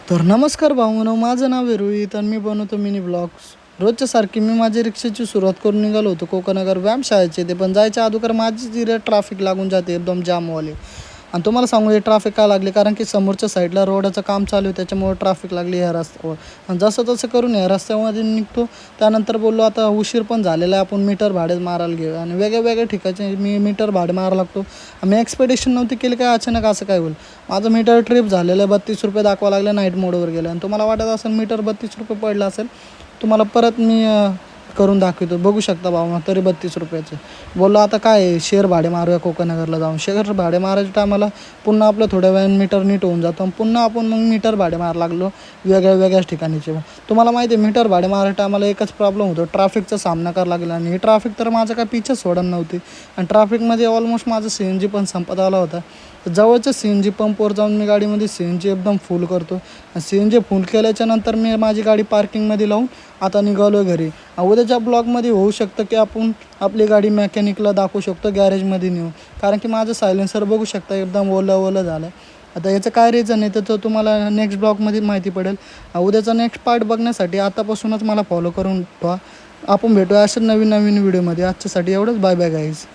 तर नमस्कार भाऊनो, माझं नाव आहे रोहित आणि मी बनवतो मिनी ब्लॉग्स. रोजच्या सारखी मी माझ्या रिक्षाची सुरुवात करून निघालो होतो कोकणनगर व्यायामशाळेचे ते, पण जायच्या अगोदर माझी जी ट्रॅफिक लागून जाते एकदम जामवाले. आणि तुम्हाला सांगू हे ट्रॅफिक का लागली, कारण की समोरच्या साईडला रोडाचं काम चालू आहे त्याच्यामुळे ट्रॅफिक लागली ह्या रस्त्यावर. आणि जसं तसं करून ह्या रस्त्यामध्ये निघतो. त्यानंतर बोललो आता उशीर पण झालेला आहे, आपण मीटर भाडे मारायला घेऊ. आणि वेगळ्या वेगळ्या ठिकाणी मी मीटर भाडे मारायला लागतो. मी एक्सपेक्टेशन नव्हती केली काय अचानक असं काय होईल. माझं मीटर ट्रिप झालेलं आहे, 32 रुपये दाखवा लागलं, नाईट मोडवर गेलं. आणि तुम्हाला वाटत असेल मीटर 32 रुपये पडलं असेल, तुम्हाला परत मी करून दाखवतो. बघू शकता भावना, तरी 32 रुपयाचे. बोललो आता काय आहे, शेअर भाडे मारूया कोकणनगरला जाऊन. शेअर भाडे मारायच्या टायमाला पुन्हा आपलं थोड्या वेळाने मीटर नीट होऊन जातं. पुन्हा आपण मग मीटर भाडे मारायला लागलो वेगळ्या वेगळ्याच ठिकाणीचे. तुम्हाला माहिती आहे मीटर भाडे मारायच्या टायमाला एकच प्रॉब्लेम होतो, ट्रॅफिकचा सामना करावा लागला. आणि ही ट्रॅफिक तर माझं काय पिछा सोडत नव्हती. आणि ट्रॅफिकमध्ये ऑलमोस्ट माझं CNG पण संपत आला होता. जवळच्या CNG पंपवर जाऊन मी गाडीमध्ये CNG एकदम फुल करतो. CNG फुल केल्याच्या नंतर मी माझी गाडी पार्किंगमध्ये लावून आता निघालो घरी. उद्याच्या ब्लॉगमध्ये होऊ शकतं की आपण आपली गाडी मेकॅनिकला दाखवू शकतो गॅरेजमध्ये नेऊन, कारण की माझं सायलेन्सर बघू शकता एकदम ओलं झालं आहे. आता याचं काय रिझन आहे तर तुम्हाला नेक्स्ट ब्लॉगमध्ये माहिती पडेल. उद्याचा नेक्स्ट पार्ट बघण्यासाठी आतापासूनच मला फॉलो करून ठेवा. आपण भेटूया अशा नवीन व्हिडिओमध्ये. आजच्यासाठी एवढंच. Bye bye guys.